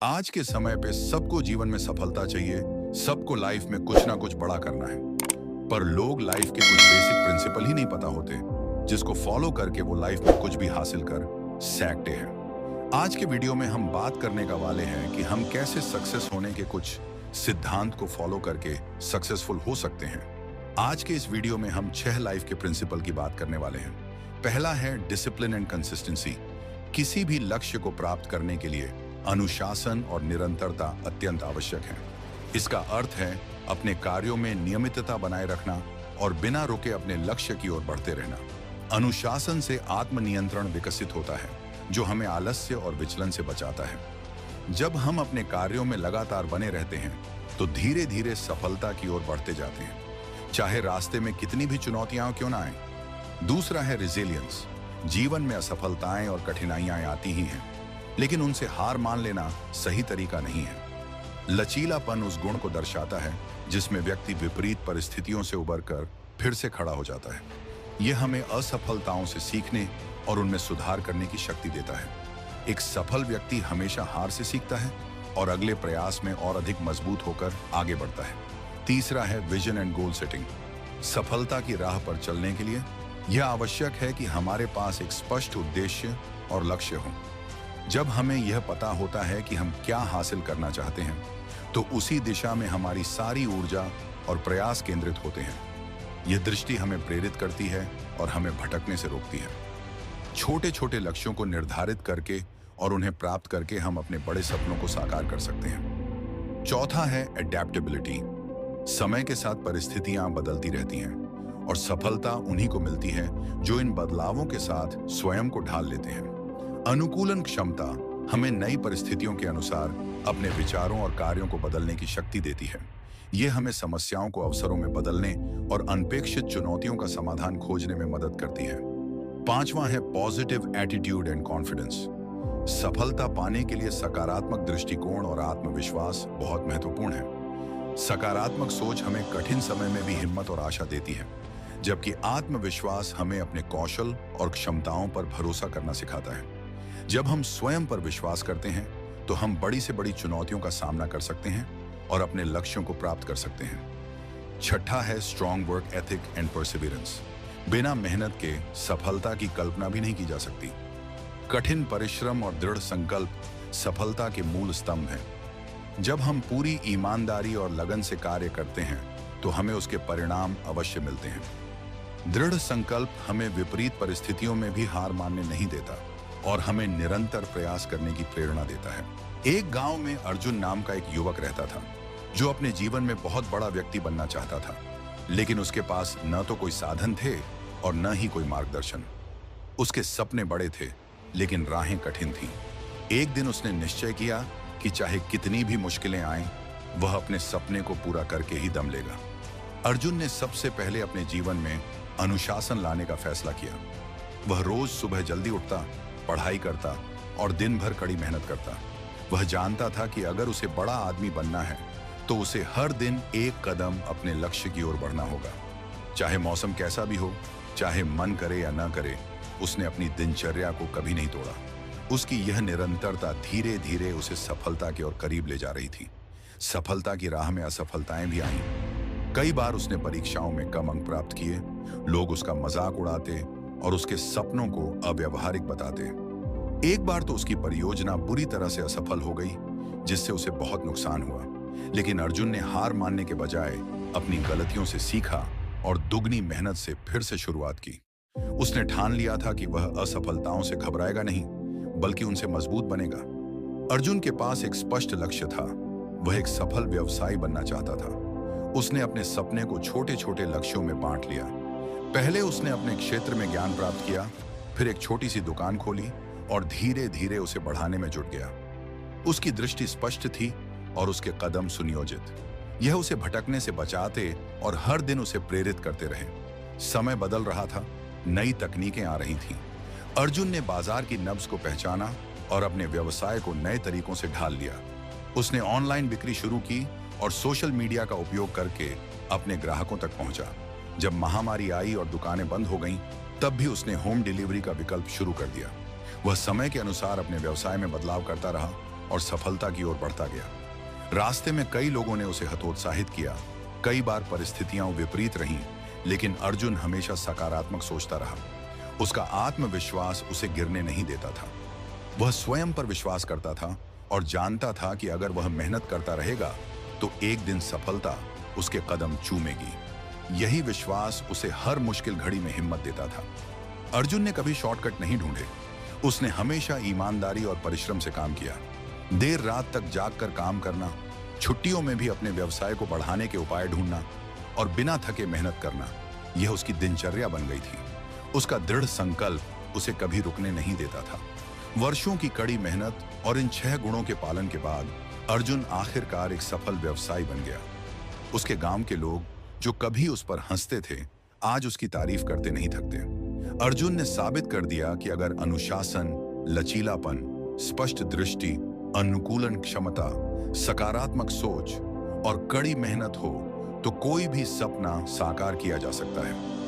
आज के समय पे सबको जीवन में सफलता चाहिए, सबको लाइफ में कुछ ना कुछ बड़ा करना है। पर लोग लाइफ के कुछ बेसिक प्रिंसिपल ही नहीं पता होते, जिसको फॉलो करके वो लाइफ में कुछ भी हासिल कर सकते हैं। आज के वीडियो में हम बात करने का वाले हैं कि हम कैसे सक्सेस होने के कुछ सिद्धांत को फॉलो करके सक्सेसफुल हो सकते हैं। आज के इस वीडियो में हम 6 लाइफ के प्रिंसिपल की बात करने वाले हैं। पहला है डिसिप्लिन एंड कंसिस्टेंसी। किसी भी लक्ष्य को प्राप्त करने के लिए अनुशासन और निरंतरता अत्यंत आवश्यक है। इसका अर्थ है अपने कार्यों में नियमितता बनाए रखना और बिना रुके अपने लक्ष्य की ओर बढ़ते रहना। अनुशासन से आत्मनियंत्रण विकसित होता है, जो हमें आलस्य और विचलन से बचाता है। जब हम अपने कार्यों में लगातार बने रहते हैं, तो धीरे धीरे सफलता की ओर बढ़ते जाते हैं, चाहे रास्ते में कितनी भी चुनौतियां क्यों ना आए। दूसरा है रिजिलियंस। जीवन में असफलताएं और कठिनाइयां आती ही हैं, लेकिन उनसे हार मान लेना सही तरीका नहीं है। लचीलापन उस गुण को दर्शाता है जिसमें व्यक्ति विपरीत परिस्थितियों से उबरकर फिर से खड़ा हो जाता है। यह हमें असफलताओं से सीखने और उनमें सुधार करने की शक्ति देता है। एक सफल व्यक्ति हमेशा हार से सीखता है और अगले प्रयास में और अधिक मजबूत होकर आगे बढ़ता है। तीसरा है विजन एंड गोल सेटिंग। सफलता की राह पर चलने के लिए यह आवश्यक है कि हमारे पास एक स्पष्ट उद्देश्य और लक्ष्य हो। जब हमें यह पता होता है कि हम क्या हासिल करना चाहते हैं, तो उसी दिशा में हमारी सारी ऊर्जा और प्रयास केंद्रित होते हैं। यह दृष्टि हमें प्रेरित करती है और हमें भटकने से रोकती है। छोटे छोटे लक्ष्यों को निर्धारित करके और उन्हें प्राप्त करके हम अपने बड़े सपनों को साकार कर सकते हैं। चौथा है एडेप्टेबिलिटी। समय के साथ परिस्थितियां बदलती रहती हैं और सफलता उन्हीं को मिलती है जो इन बदलावों के साथ स्वयं को ढाल लेते हैं। अनुकूलन क्षमता हमें नई परिस्थितियों के अनुसार अपने विचारों और कार्यों को बदलने की शक्ति देती है। यह हमें समस्याओं को अवसरों में बदलने और अनपेक्षित चुनौतियों का समाधान खोजने में मदद करती है। पांचवा है पॉजिटिव एटीट्यूड एंड कॉन्फिडेंस। सफलता पाने के लिए सकारात्मक दृष्टिकोण और आत्मविश्वास बहुत महत्वपूर्ण है। सकारात्मक सोच हमें कठिन समय में भी हिम्मत और आशा देती है, जबकि आत्मविश्वास हमें अपने कौशल और क्षमताओं पर भरोसा करना सिखाता है। जब हम स्वयं पर विश्वास करते हैं, तो हम बड़ी से बड़ी चुनौतियों का सामना कर सकते हैं और अपने लक्ष्यों को प्राप्त कर सकते हैं। छठा है strong work ethic and Perseverance. बिना मेहनत के सफलता की कल्पना भी नहीं की जा सकती। कठिन परिश्रम और दृढ़ संकल्प सफलता के मूल स्तंभ हैं। जब हम पूरी ईमानदारी और लगन से कार्य करते हैं, तो हमें उसके परिणाम अवश्य मिलते हैं। दृढ़ संकल्प हमें विपरीत परिस्थितियों में भी हार मानने नहीं देता और हमें निरंतर प्रयास करने की प्रेरणा देता है। एक गांव में अर्जुन नाम का एक युवक रहता था, जो अपने जीवन में बहुत बड़ा व्यक्ति बनना चाहता था, लेकिन उसके पास न तो कोई साधन थे और न ही कोई मार्गदर्शन। उसके सपने बड़े थे, लेकिन राहें कठिन थीं। एक दिन उसने निश्चय किया कि चाहे कितनी भी मुश्किलें आएं, वह अपने सपने को पूरा करके ही दम लेगा। अर्जुन ने सबसे पहले अपने जीवन में अनुशासन लाने का फैसला किया। वह रोज सुबह जल्दी उठता, पढ़ाई करता और दिन भर कड़ी मेहनत करता। वह जानता था कि अगर उसे बड़ा आदमी बनना है, तो उसे हर दिन एक कदम अपने लक्ष्य की ओर बढ़ना होगा। चाहे मौसम कैसा भी हो, चाहे मन करे या न करे, उसने अपनी दिनचर्या को कभी नहीं तोड़ा। उसकी यह निरंतरता धीरे धीरे उसे सफलता की ओर करीब ले जा रही थी। सफलता की राह में असफलताएं भी आईं। कई बार उसने परीक्षाओं में कम अंक प्राप्त किए, लोग उसका मजाक उड़ाते और उसके सपनों को अव्यावहारिक बताते। एक बार तो उसकी परियोजना बुरी तरह से असफल हो गई, जिससे उसे बहुत नुकसान हुआ। लेकिन अर्जुन ने हार मानने के बजाय अपनी गलतियों से सीखा और दुगनी मेहनत से फिर से शुरुआत की। उसने ठान लिया था कि वह असफलताओं से घबराएगा नहीं, बल्कि उनसे मजबूत बनेगा। अर्जुन के पास एक स्पष्ट लक्ष्य था। वह एक सफल व्यवसायी बनना चाहता था। उसने अपने सपने को छोटे छोटे लक्ष्यों में बांट लिया। पहले उसने अपने क्षेत्र में ज्ञान प्राप्त किया, फिर एक छोटी सी दुकान खोली और धीरे धीरे उसे बढ़ाने में जुट गया। उसकी दृष्टि स्पष्ट थी और उसके कदम सुनियोजित। यह उसे भटकने से बचाते और हर दिन उसे प्रेरित करते रहे। समय बदल रहा था, नई तकनीकें आ रही थीं। अर्जुन ने बाजार की नब्ज को पहचाना और अपने व्यवसाय को नए तरीकों से ढाल लिया। उसने ऑनलाइन बिक्री शुरू की और सोशल मीडिया का उपयोग करके अपने ग्राहकों तक पहुंचा। जब महामारी आई और दुकानें बंद हो गईं, तब भी उसने होम डिलीवरी का विकल्प शुरू कर दिया। वह समय के अनुसार अपने व्यवसाय में बदलाव करता रहा और सफलता की ओर बढ़ता गया। रास्ते में कई लोगों ने उसे हतोत्साहित किया, कई बार परिस्थितियां विपरीत रहीं, लेकिन अर्जुन हमेशा सकारात्मक सोचता रहा। उसका आत्मविश्वास उसे गिरने नहीं देता था। वह स्वयं पर विश्वास करता था और जानता था कि अगर वह मेहनत करता रहेगा तो एक दिन सफलता उसके कदम चूमेगी। यही विश्वास उसे हर मुश्किल घड़ी में हिम्मत देता था। अर्जुन ने कभी शॉर्टकट नहीं ढूंढे। उसने हमेशा ईमानदारी और परिश्रम से काम किया। देर रात तक जागकर काम करना, छुट्टियों में भी अपने व्यवसाय को बढ़ाने के उपाय ढूंढना और बिना थके मेहनत करना, यह उसकी दिनचर्या बन गई थी। उसका दृढ़ संकल्प उसे कभी रुकने नहीं देता था। वर्षों की कड़ी मेहनत और इन 6 गुणों के पालन के बाद अर्जुन आखिरकार एक सफल व्यवसायी बन गया। उसके गांव के लोग जो कभी उस पर हंसते थे, आज उसकी तारीफ करते नहीं थकते। अर्जुन ने साबित कर दिया कि अगर अनुशासन, लचीलापन, स्पष्ट दृष्टि, अनुकूलन क्षमता, सकारात्मक सोच और कड़ी मेहनत हो तो कोई भी सपना साकार किया जा सकता है।